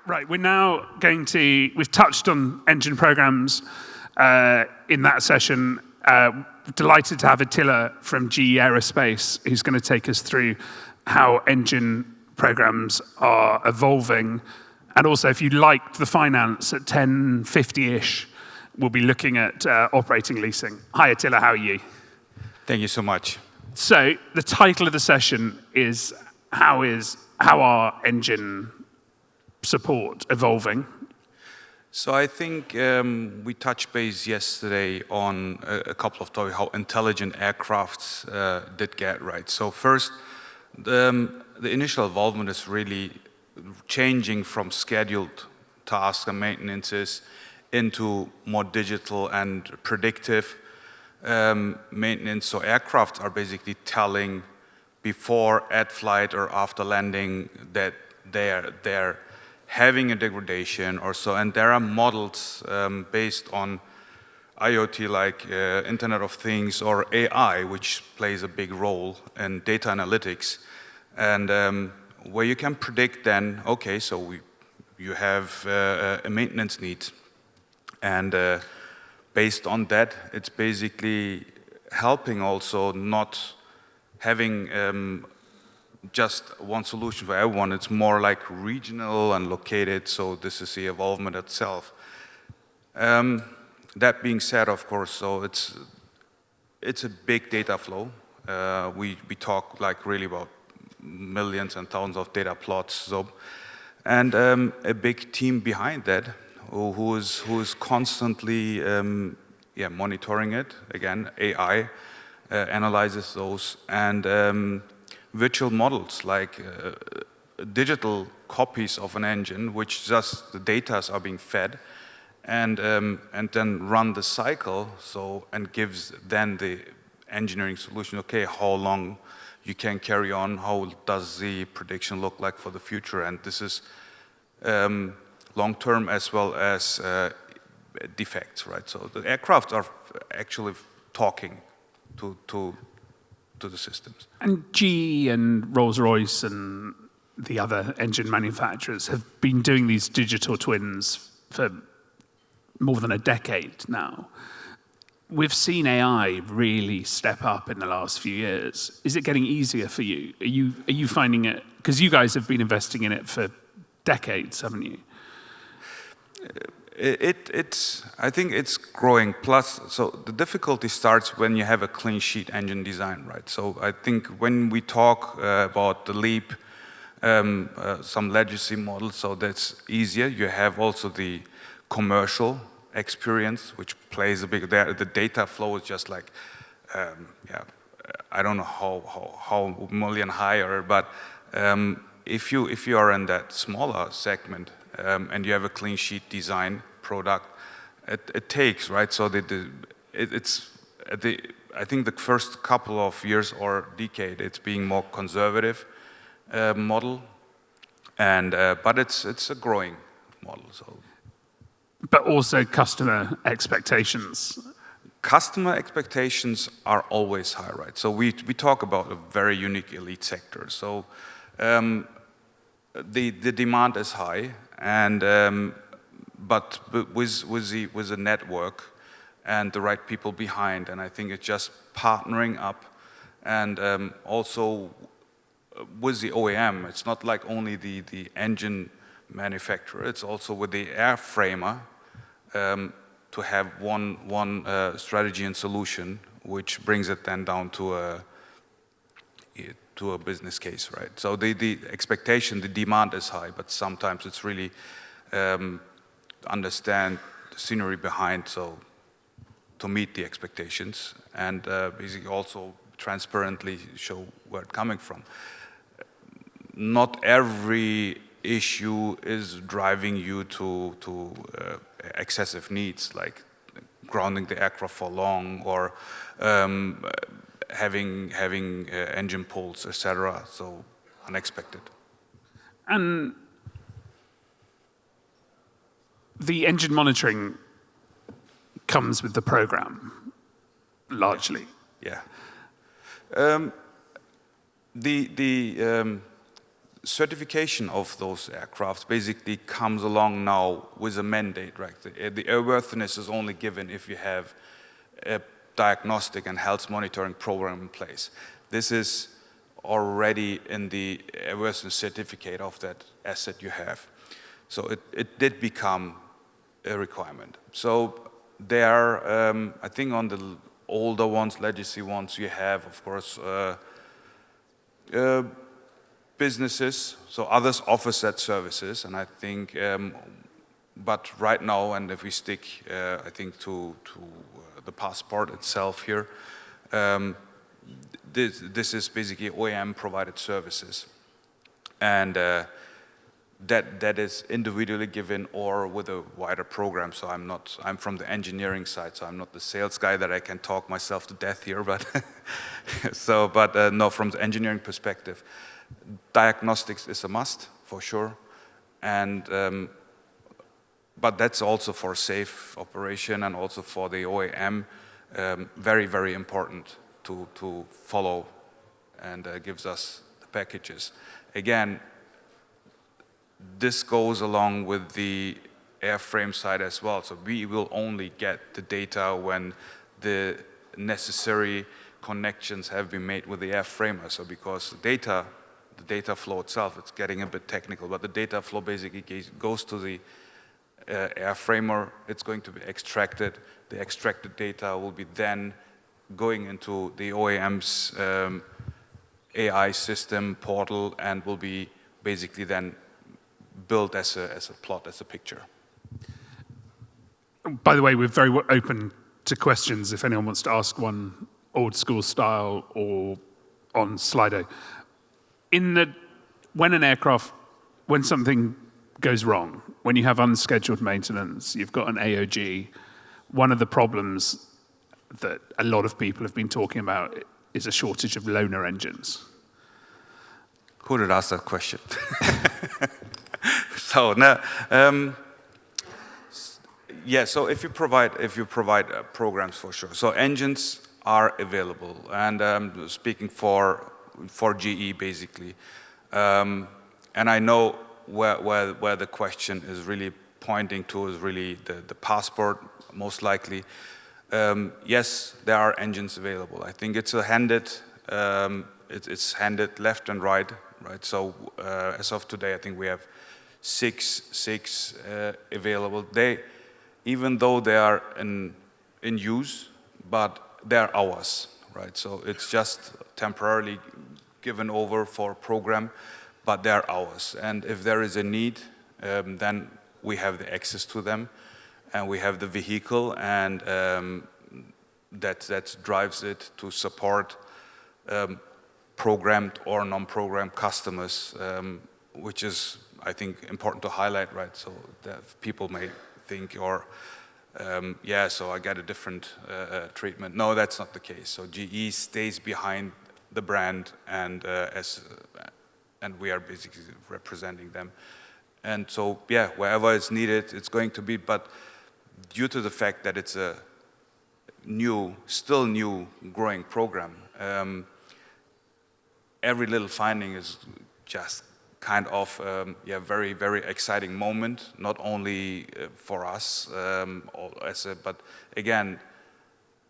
Right, we've touched on engine programs in that session. Delighted to have Attila from GE Aerospace, who's going to take us through how engine programs are evolving. And also, if you liked the finance at 10:50-ish, we'll be looking at operating leasing. Hi, Attila, how are you? Thank you so much. So the title of the session is how are engine support evolving? So I think we touched base yesterday on a couple of topics, how intelligent aircrafts did get, right? So first, the initial involvement is really changing from scheduled tasks and maintenances into more digital and predictive maintenance. So aircrafts are basically telling before, at flight, or after landing that they're having a degradation or so, and there are models based on IoT, like Internet of Things, or AI, which plays a big role in data analytics, and where you can predict then, okay, so you have a maintenance need, and based on that, it's basically helping also not having just one solution for everyone. It's more like regional and located, so this is the evolvement itself. That being said, of course, so it's a big data flow. We talk like really about millions and thousands of data plots, so, and a big team behind that who is constantly monitoring it. Again, AI analyzes those, and virtual models, like digital copies of an engine, which just the data are being fed, and then run the cycle, so, and gives then the engineering solution, okay, how long you can carry on, how does the prediction look like for the future, and this is long-term as well as defects, right? So the aircraft are actually talking to the systems. And GE and Rolls-Royce and the other engine manufacturers have been doing these digital twins for more than a decade now. We've seen AI really step up in the last few years. Is it getting easier for you? Are you finding it, because you guys have been investing in it for decades, haven't you? I think it's growing. Plus, so the difficulty starts when you have a clean sheet engine design, right? So I think when we talk about the LEAP, some legacy models, so that's easier. You have also the commercial experience, which plays a big. The data flow is just like, I don't know how million higher, but if you are in that smaller segment and you have a clean sheet design product, it takes, right? So I think the first couple of years or decade, it's being more conservative model, and but it's a growing model. So, but also customer expectations. Customer expectations are always high, right? So we talk about a very unique elite sector. So the demand is high, and but with the network and the right people behind, and I think it's just partnering up, and also with the OEM. It's not like only the engine manufacturer. It's also with the airframer to have one strategy and solution, which brings it then down to a business case, right? So the expectation, the demand is high, but sometimes it's really understand the scenery behind, so to meet the expectations, and basically also transparently show where it's coming from. Not every issue is driving you to excessive needs, like grounding the aircraft for long, or having engine pulls, etc. So unexpected. And the engine monitoring comes with the program, largely. Yeah. certification of those aircraft basically comes along now with a mandate, right? The airworthiness is only given if you have a diagnostic and health monitoring program in place. This is already in the airworthiness certificate of that asset you have. So it did become a requirement. So there, I think on the older ones, legacy ones, you have, of course, businesses, so others offer that services, and I think, but right now, and if we stick, I think to the passport itself here, this is basically OEM provided services, and that is individually given or with a wider program. So I'm from the engineering side, so I'm not the sales guy that I can talk myself to death here, but no, from the engineering perspective, diagnostics is a must for sure, and but that's also for safe operation and also for the OEM, very, very important to follow, and gives us the packages. Again, this goes along with the airframe side as well. So we will only get the data when the necessary connections have been made with the airframer. So because the data flow itself, it's getting a bit technical, but the data flow basically goes to the airframer. It's going to be extracted. The extracted data will be then going into the OEM's AI system portal and will be basically then built as a plot, as a picture. By the way, we're very open to questions if anyone wants to ask one old school style or on Slido. When something goes wrong, when you have unscheduled maintenance, you've got an AOG, one of the problems that a lot of people have been talking about is a shortage of loaner engines. Who did ask that question? So no, yeah. So if you provide programs, for sure. So engines are available, and speaking for GE basically, and I know where the question is really pointing to is really the passport, most likely. Yes, there are engines available. I think it's it's handed left and right. So as of today, I think we have six available. Even though they are in use, but they're ours, right? So it's just temporarily given over for a program, but they're ours. And if there is a need, then we have the access to them, and we have the vehicle, and that drives it to support programmed or non-programmed customers, which is, I think, important to highlight, right? So that people may think, yeah, so I get a different treatment. No, that's not the case. So GE stays behind the brand, and we are basically representing them. And so, yeah, wherever it's needed, it's going to be. But due to the fact that it's a still new, growing program, every little finding is just kind of very, very exciting moment, not only for us, but again,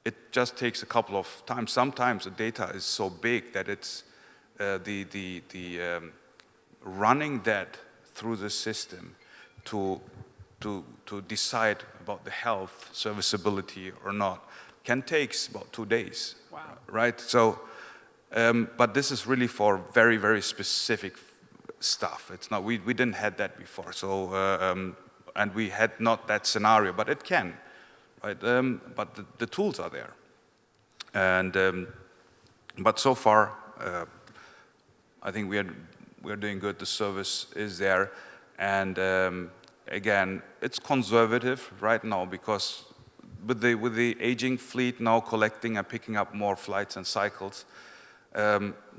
it just takes a couple of times. Sometimes the data is so big that it's running that through the system to decide about the health, serviceability or not, can take about 2 days. Wow. Right? So, but this is really for very, very specific stuff. It's not, we didn't have that before. So, and we had not that scenario, but it can, right? But the tools are there. And, but so far, I think we are doing good. The service is there. And again, it's conservative right now because with the aging fleet now collecting and picking up more flights and cycles,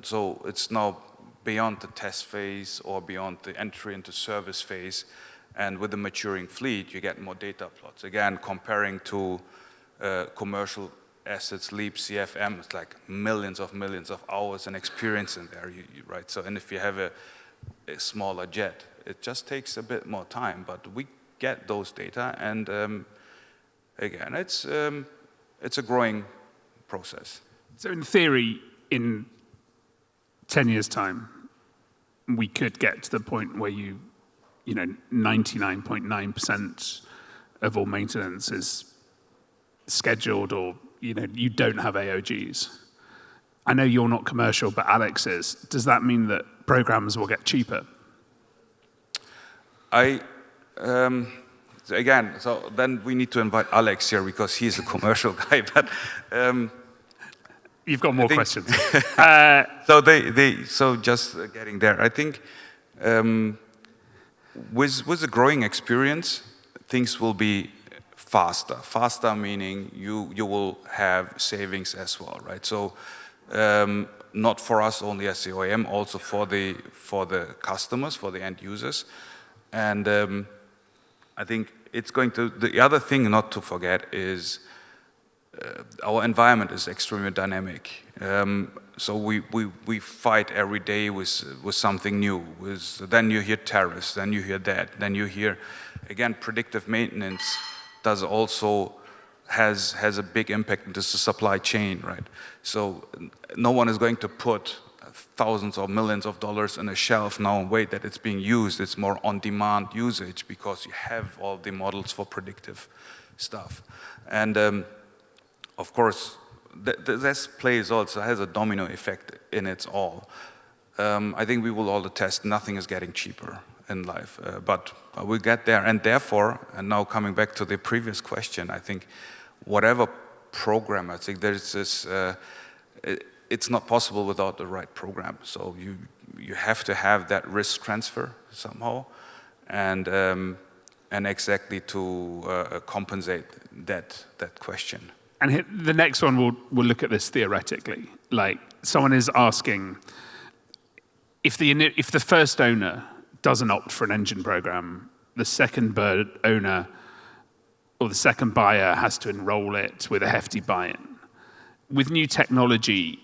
so it's now beyond the test phase or beyond the entry into service phase. And with the maturing fleet, you get more data plots. Again, comparing to commercial assets, LEAP, CFM, it's like millions of hours and experience in there, right? So, and if you have a smaller jet. It just takes a bit more time, but we get those data, and again, it's a growing process. So in theory, in 10 years' time, we could get to the point where 99.9% of all maintenance is scheduled, or you don't have AOGs. I know you're not commercial, but Alex is. Does that mean that programs will get cheaper? Again, so then we need to invite Alex here because he's a commercial guy. But you've got more questions. So just getting there, I think with the growing experience, things will be faster. Faster meaning you will have savings as well, right? So not for us only as the OEM, also for the customers, for the end users. And I think it's going to, the other thing not to forget is our environment is extremely dynamic. So we fight every day with something new. Then you hear tariffs, then you hear that, then you hear, again, predictive maintenance does also has a big impact into the supply chain, right? So no one is going to put thousands or millions of dollars in a shelf now and wait that it's being used. It's more on-demand usage because you have all the models for predictive stuff. And of course, this plays also has a domino effect in its all. I think we will all attest nothing is getting cheaper in life, but we'll get there. And therefore, and now coming back to the previous question, I think whatever program, I think there's this, it's not possible without the right program. So you have to have that risk transfer somehow, and exactly to compensate that question. And the next one, we'll look at this theoretically. Like, someone is asking, if the first owner doesn't opt for an engine program, the second owner or the second buyer has to enroll it with a hefty buy-in. With new technology,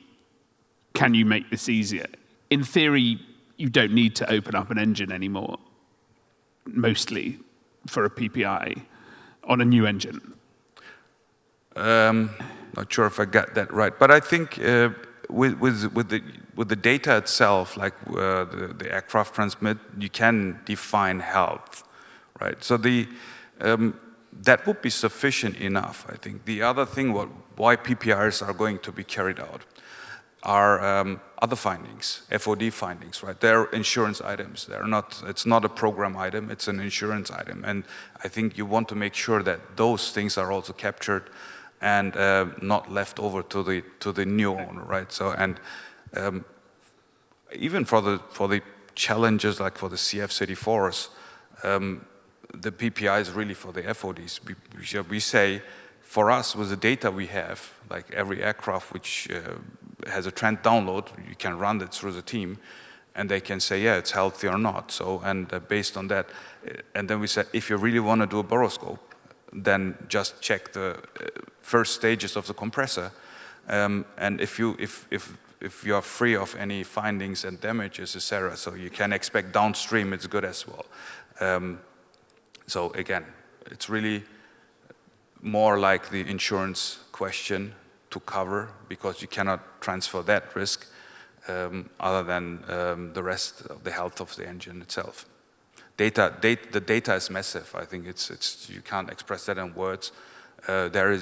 can you make this easier? In theory, you don't need to open up an engine anymore, mostly for a PPI on a new engine. Not sure if I got that right, but I think with the data itself, like the aircraft transmit, you can define health, right? So that would be sufficient enough, I think. The other thing why PPIs are going to be carried out are other findings, FOD findings, right? They're insurance items. It's not a program item, it's an insurance item. And I think you want to make sure that those things are also captured and not left over to the new owner, right? So, and even for the challenges like for the CF-34s, the PPI is really for the FODs. We say, for us, with the data we have, like every aircraft which has a trend download, you can run it through the team, and they can say, yeah, it's healthy or not. So, and based on that, and then we said, if you really want to do a boroscope, then just check the first stages of the compressor, and if you are free of any findings and damages, etc., so you can expect downstream it's good as well. So again, it's really more like the insurance question to cover, because you cannot transfer that risk other than the rest of the health of the engine itself. The data is massive. I think it's you can't express that in words. There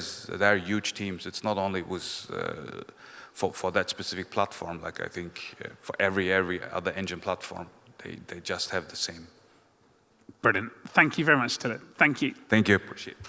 are huge teams. It's not only for that specific platform. Like I think for every other engine platform, they just have the same. Brilliant. Thank you very much, Attilla. Thank you. Thank you. Appreciate it.